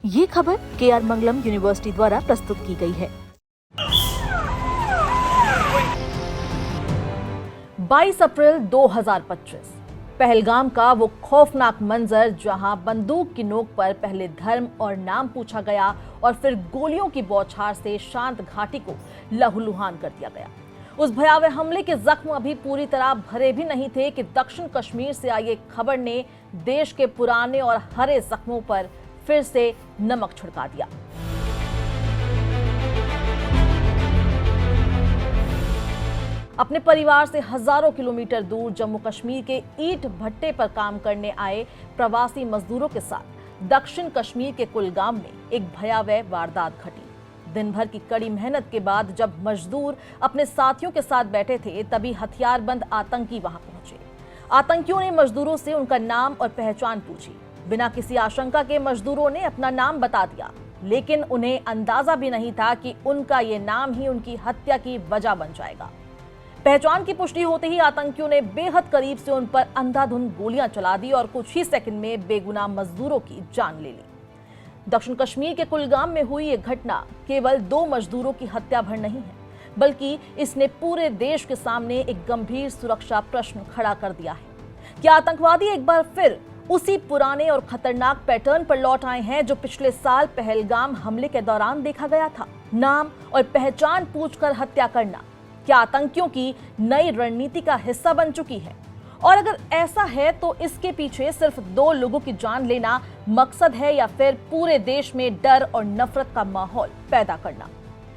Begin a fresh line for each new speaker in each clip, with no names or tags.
ये खबर KR मंगलम university द्वारा प्रस्तुत की गई है। 22 अप्रैल 2025 पहलगाम का वो खौफनाक मंजर जहां बंदूक की नोक पर पहले धर्म और नाम पूछा गया और फिर गोलियों की बौछार से शांत घाटी को लहूलुहान कर दिया गया। उस भयावह हमले के जख्म अभी पूरी तरह भरे भी नहीं थे कि दक्षिण कश्मीर से आई एक खबर ने देश के पुराने और हरे जख्मों पर फिर से नमक छिड़का दिया। अपने परिवार से हजारों किलोमीटर दूर जम्मू कश्मीर के ईंट भट्टे पर काम करने आए प्रवासी मजदूरों के साथ दक्षिण कश्मीर के कुलगाम में एक भयावह वारदात घटी। दिन भर की कड़ी मेहनत के बाद जब मजदूर अपने साथियों के साथ बैठे थे, तभी हथियारबंद आतंकी वहां पहुंचे। आतंकियों ने मजदूरों से उनका नाम और पहचान पूछी। बिना किसी आशंका के मजदूरों ने अपना नाम बता दिया, लेकिन उन्हें अंदाजा भी नहीं था कि उनका ये नाम ही उनकी हत्या की वजह बन जाएगा। पहचान की पुष्टि होते ही आतंकियों ने बेहद करीब से उन पर अंधाधुंध गोलियां चला दी और कुछ ही सेकंड में बेगुनाह मजदूरों की जान ले ली। दक्षिण कश्मीर के कुलगाम में हुई ये घटना केवल 2 मजदूरों की हत्या भर नहीं है, बल्कि इसने पूरे देश के सामने एक गंभीर सुरक्षा प्रश्न खड़ा कर दिया है। क्या आतंकवादी एक बार फिर उसी पुराने और खतरनाक पैटर्न पर लौट आए हैं जो पिछले साल पहलगाम हमले के दौरान देखा गया था? नाम और पहचान पूछकर हत्या करना क्या आतंकियों की नई रणनीति का हिस्सा बन चुकी है? और अगर ऐसा है तो इसके पीछे सिर्फ 2 लोगों की जान लेना मकसद है या फिर पूरे देश में डर और नफरत का माहौल पैदा करना?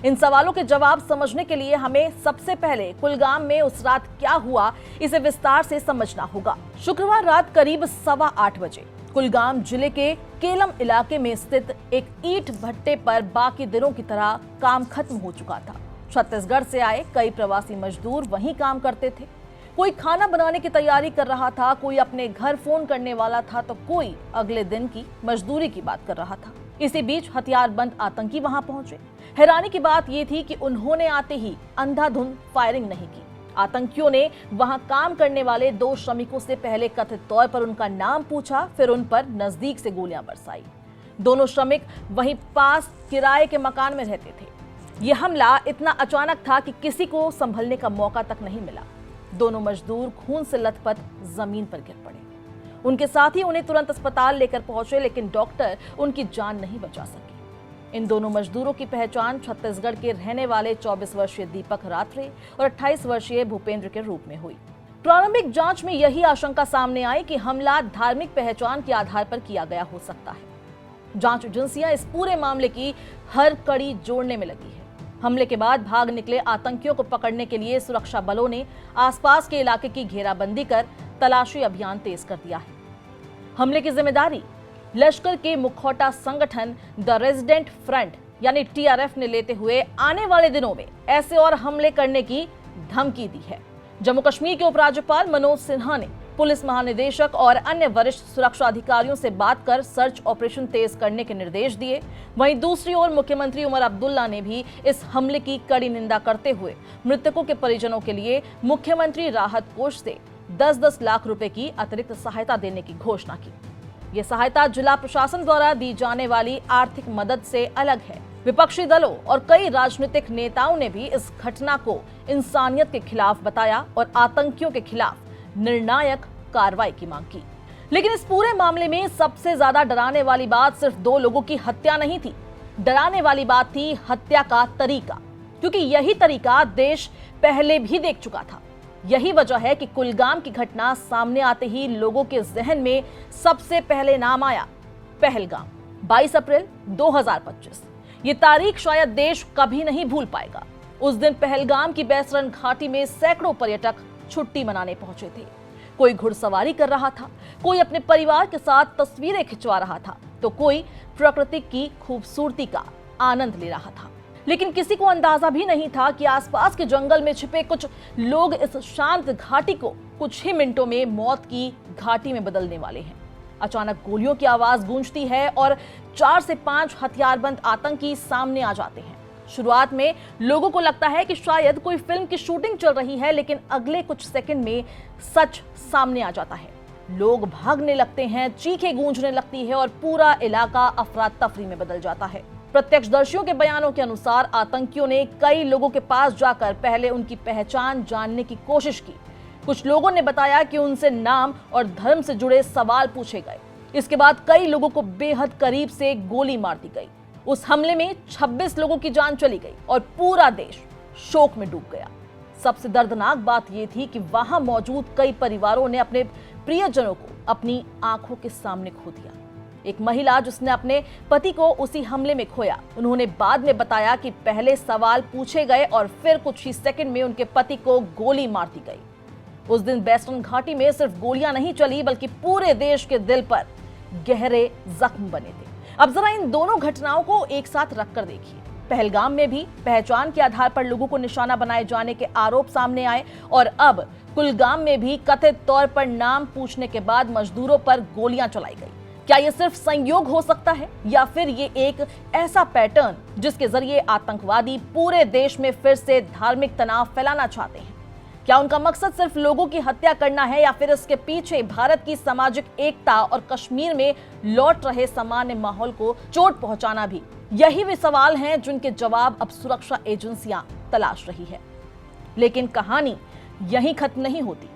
इन सवालों के जवाब समझने के लिए हमें सबसे पहले कुलगाम में उस रात क्या हुआ, इसे विस्तार से समझना होगा। शुक्रवार रात करीब 8:15 बजे कुलगाम जिले के केलम इलाके में स्थित एक ईंट भट्टे पर बाकी दिनों की तरह काम खत्म हो चुका था। छत्तीसगढ़ से आए कई प्रवासी मजदूर वहीं काम करते थे। कोई खाना बनाने की तैयारी कर रहा था, कोई अपने घर फोन करने वाला था, तो कोई अगले दिन की मजदूरी की बात कर रहा था। इसी बीच हथियारबंद आतंकी वहां पहुंचे। हैरानी की बात यह थी कि उन्होंने आते ही अंधाधुंध फायरिंग नहीं की। आतंकियों ने वहां काम करने वाले 2 श्रमिकों से पहले कथित तौर पर उनका नाम पूछा, फिर उन पर नजदीक से गोलियां बरसाई। दोनों श्रमिक वहीं पास किराए के मकान में रहते थे। यह हमला इतना अचानक था कि किसी को संभलने का मौका तक नहीं मिला। दोनों मजदूर खून से लथपथ जमीन पर गिर पड़े। उनके साथी उन्हें तुरंत अस्पताल लेकर पहुंचे, लेकिन डॉक्टर उनकी जान नहीं बचा सके। इन दोनों मजदूरों की पहचान छत्तीसगढ़ के रहने वाले 24 वर्षीय दीपक रात्रे और 28 वर्षीय भूपेंद्र के रूप में हुई। प्रारंभिक जांच में यही आशंका सामने आई कि हमला धार्मिक पहचान के आधार पर किया गया हो सकता है। जांच एजेंसियां इस पूरे मामले की हर कड़ी जोड़ने में लगी है। हमले के बाद भाग निकले आतंकियों को पकड़ने के लिए सुरक्षा बलों ने आसपास के इलाके की घेराबंदी कर तलाशी अभियान तेज कर दिया है। हमले की जिम्मेदारी लश्कर के मुखौटा संगठन द रेजिडेंट फ्रंट यानी TRF ने लेते हुए आने वाले दिनों में ऐसे और हमले करने की धमकी दी है। जम्मू कश्मीर के उपराज्यपाल मनोज सिन्हा ने पुलिस महानिदेशक और अन्य वरिष्ठ सुरक्षा अधिकारियों से बात कर सर्च ऑपरेशन तेज करने के निर्देश दिए। वहीं दूसरी ओर मुख्यमंत्री उमर अब्दुल्ला ने भी इस हमले की कड़ी निंदा करते हुए मृतकों के परिजनों के लिए मुख्यमंत्री राहत कोष से 10-10 लाख रुपए की अतिरिक्त सहायता देने की घोषणा की। ये सहायता जिला प्रशासन द्वारा दी जाने वाली आर्थिक मदद से अलग है। विपक्षी दलों और कई राजनीतिक नेताओं ने भी इस घटना को इंसानियत के खिलाफ बताया और आतंकियों के खिलाफ निर्णायक कार्रवाई की मांग की। लेकिन इस पूरे मामले में सबसे ज्यादा डराने वाली बात सिर्फ 2 लोगों की हत्या नहीं थी। डराने वाली बात थी हत्या का तरीका, क्योंकि यही तरीका देश पहले भी देख चुका था। यही वजह है कि कुलगाम की घटना सामने आते ही लोगों के जहन में सबसे पहले नाम आया पहलगाम। 22 अप्रैल 2025 ये तारीख शायद देश कभी नहीं भूल पाएगा। उस दिन पहलगाम की बैसरन घाटी में सैकड़ों पर्यटक छुट्टी मनाने पहुंचे थे। कोई घुड़सवारी कर रहा था, कोई अपने परिवार के साथ तस्वीरें खिंचवा रहा था, तो कोई प्रकृति की खूबसूरती का आनंद ले रहा था। लेकिन किसी को अंदाजा भी नहीं था कि आसपास के जंगल में छिपे कुछ लोग इस शांत घाटी को कुछ ही मिनटों में मौत की घाटी में बदलने वाले हैं। अचानक गोलियों की आवाज गूंजती है और 4 से 5 हथियारबंद आतंकी सामने आ जाते हैं। शुरुआत में लोगों को लगता है कि शायद कोई फिल्म की शूटिंग चल रही है, लेकिन अगले कुछ सेकंड में सच सामने आ जाता है। लोग भागने लगते हैं, चीखें गूंजने लगती है और पूरा इलाका अफरा तफरी में बदल जाता है। प्रत्यक्षदर्शियों के बयानों के अनुसार आतंकियों ने कई लोगों के पास जाकर पहले उनकी पहचान जानने की कोशिश की। कुछ लोगों ने बताया कि उनसे नाम और धर्म से जुड़े सवाल पूछे गए। इसके बाद कई लोगों को बेहद करीब से गोली मार दी गई। उस हमले में 26 लोगों की जान चली गई और पूरा देश शोक में डूब गया। सबसे दर्दनाक बात यह थी कि वहां मौजूद कई परिवारों ने अपने प्रियजनों को अपनी आंखों के सामने खो दिया। एक महिला जिसने अपने पति को उसी हमले में खोया, उन्होंने बाद में बताया कि पहले सवाल पूछे गए और फिर कुछ ही सेकंड में उनके पति को गोली मार दी गई। उस दिन वेस्टर्न घाटी में सिर्फ गोलियां नहीं चली बल्कि पूरे देश के दिल पर गहरे जख्म बने थे। अब जरा इन दोनों घटनाओं को एक साथ रखकर देखिए। पहलगाम में भी पहचान के आधार पर लोगों को निशाना बनाए जाने के आरोप सामने आए और अब कुलगाम में भी कथित तौर पर नाम पूछने के बाद मजदूरों पर गोलियां चलाई गई। क्या ये सिर्फ संयोग हो सकता है या फिर ये एक ऐसा पैटर्न जिसके जरिए आतंकवादी पूरे देश में फिर से धार्मिक तनाव फैलाना चाहते हैं? क्या उनका मकसद सिर्फ लोगों की हत्या करना है या फिर इसके पीछे भारत की सामाजिक एकता और कश्मीर में लौट रहे सामान्य माहौल को चोट पहुंचाना भी? यही वे सवाल हैं जिनके जवाब अब सुरक्षा एजेंसियां तलाश रही है। लेकिन कहानी यहीं खत्म नहीं होती।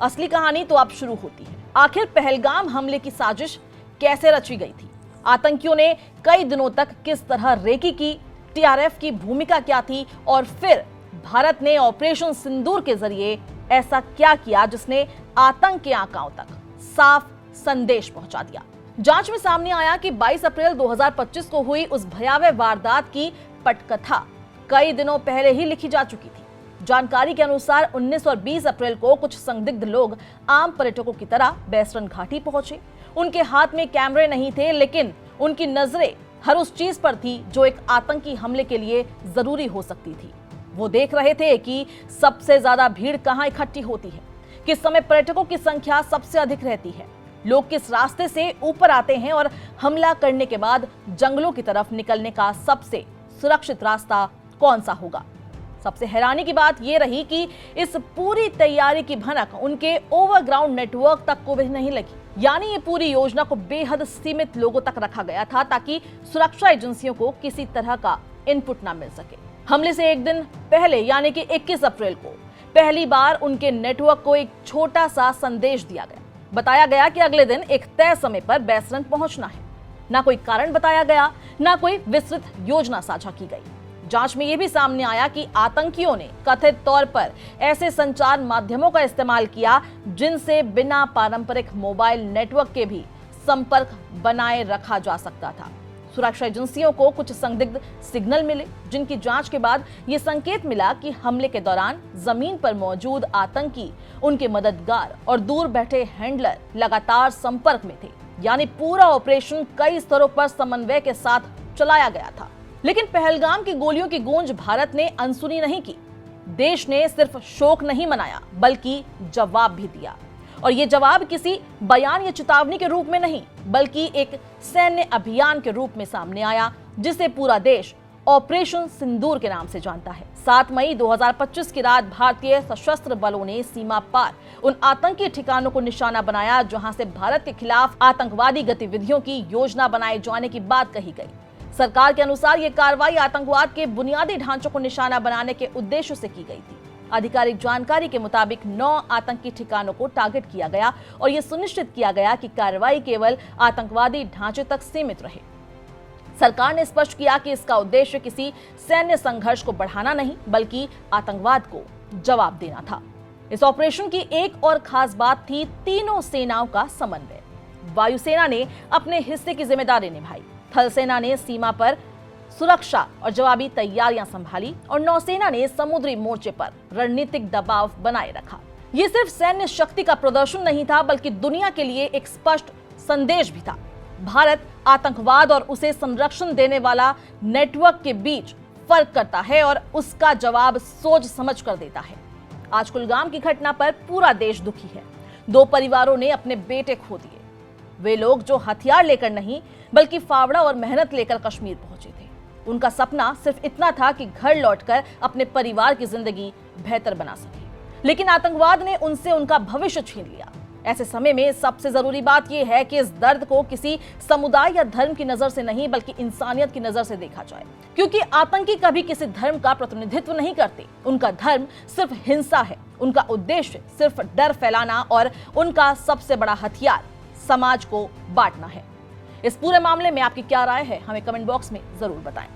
असली कहानी तो अब शुरू होती है। आखिर पहलगाम हमले की साजिश कैसे रची गई थी? आतंकियों ने कई दिनों तक किस तरह रेकी की? टीआरएफ की भूमिका क्या थी? और फिर भारत ने ऑपरेशन सिंदूर के जरिए ऐसा क्या किया जिसने आतंक के आकाओं तक साफ संदेश पहुंचा दिया? जांच में सामने आया कि 22 अप्रैल 2025 को हुई उस भयावह वारदात की पटकथा कई दिनों पहले ही लिखी जा चुकी थी। जानकारी के अनुसार 19 और 20 अप्रैल को कुछ संदिग्ध लोग आम पर्यटकों की तरह वेस्टर्न घाटी पहुंचे। उनके हाथ में कैमरे नहीं थे, लेकिन उनकी नजरें हर उस चीज पर थी जो एक आतंकी हमले के लिए जरूरी हो सकती थी। वो देख रहे थे कि सबसे ज्यादा भीड़ कहां इकट्ठी होती है, किस समय पर्यटकों की संख्या सबसे अधिक रहती है, लोग किस रास्ते से ऊपर आते हैं और हमला करने के बाद जंगलों की तरफ निकलने का सबसे सुरक्षित रास्ता कौन सा होगा। सबसे हैरानी की बात यह रही कि इस पूरी तैयारी की भनक उनके ओवरग्राउंड नेटवर्क तक को भी नहीं लगी। यानी ये पूरी योजना को बेहद सीमित लोगों तक रखा गया था ताकि सुरक्षा एजेंसियों को किसी तरह का इनपुट ना मिल सके। हमले से एक दिन पहले यानी कि 21 अप्रैल को पहली बार उनके नेटवर्क को एक छोटा सा संदेश दिया गया। बताया गया कि अगले दिन एक तय समय पर बेसरन पहुंचना है। ना कोई कारण बताया गया, ना कोई विस्तृत योजना साझा की गई। जांच में यह भी सामने आया कि आतंकियों ने कथित तौर पर ऐसे संचार माध्यमों का इस्तेमाल किया जिनसे बिना पारंपरिक मोबाइल नेटवर्क के भी संपर्क बनाए रखा जा सकता था। सुरक्षा एजेंसियों को कुछ संदिग्ध सिग्नल मिले, जिनकी जांच के बाद यह संकेत मिला कि हमले के दौरान जमीन पर मौजूद आतंकी, उनके मददगार और दूर बैठे हैंडलर लगातार संपर्क में थे। यानी पूरा ऑपरेशन कई स्तरों पर समन्वय के साथ चलाया गया था। लेकिन पहलगाम की गोलियों की गूंज भारत ने अनसुनी नहीं की। देश ने सिर्फ शोक नहीं मनाया बल्कि जवाब भी दिया। और ये जवाब किसी बयान या चेतावनी के रूप में नहीं बल्कि एक सैन्य अभियान के रूप में सामने आया, जिसे पूरा देश ऑपरेशन सिंदूर के नाम से जानता है। 7 मई 2025 की रात भारतीय सशस्त्र बलों ने सीमा पार उन आतंकी ठिकानों को निशाना बनाया जहां से भारत के खिलाफ आतंकवादी गतिविधियों की योजना बनाए जाने की बात कही गई। सरकार के अनुसार यह कार्रवाई आतंकवाद के बुनियादी ढांचों को निशाना बनाने के उद्देश्य से की गई थी। आधिकारिक जानकारी के मुताबिक 9 आतंकी ठिकानों को टारगेट किया गया और यह सुनिश्चित किया गया कि कार्रवाई केवल आतंकवादी ढांचे तक सीमित रहे। सरकार ने स्पष्ट किया कि इसका उद्देश्य किसी सैन्य संघर्ष को बढ़ाना नहीं बल्कि आतंकवाद को जवाब देना था। इस ऑपरेशन की एक और खास बात थी तीनों सेनाओं का समन्वय। वायुसेना ने अपने हिस्से की जिम्मेदारी निभाई, थल सेना ने सीमा पर सुरक्षा और जवाबी तैयारियां संभाली और नौसेना ने समुद्री मोर्चे पर रणनीतिक दबाव बनाए रखा। ये सिर्फ सैन्य शक्ति का प्रदर्शन नहीं था बल्कि दुनिया के लिए एक स्पष्ट संदेश भी था। भारत आतंकवाद और उसे संरक्षण देने वाला नेटवर्क के बीच फर्क करता है और उसका जवाब सोच समझ कर देता है। आज कुलगाम की घटना पर पूरा देश दुखी है। 2 परिवारों ने अपने बेटे खो दिए। वे लोग जो हथियार लेकर नहीं बल्कि फावड़ा और मेहनत लेकर कश्मीर पहुंचे थे। उनका सपना सिर्फ इतना था कि घर लौटकर अपने परिवार की जिंदगी बेहतर बना सके। लेकिन आतंकवाद ने उनसे उनका भविष्य छीन लिया। ऐसे समय में सबसे जरूरी बात यह है कि इस दर्द को किसी समुदाय या धर्म की नजर से नहीं बल्कि इंसानियत की नजर से देखा जाए, क्योंकि आतंकी कभी किसी धर्म का प्रतिनिधित्व नहीं करते। उनका धर्म सिर्फ हिंसा है, उनका उद्देश्य सिर्फ डर फैलाना और उनका सबसे बड़ा हथियार समाज को बांटना है। इस पूरे मामले में आपकी क्या राय है, हमें कमेंट बॉक्स में जरूर बताएं।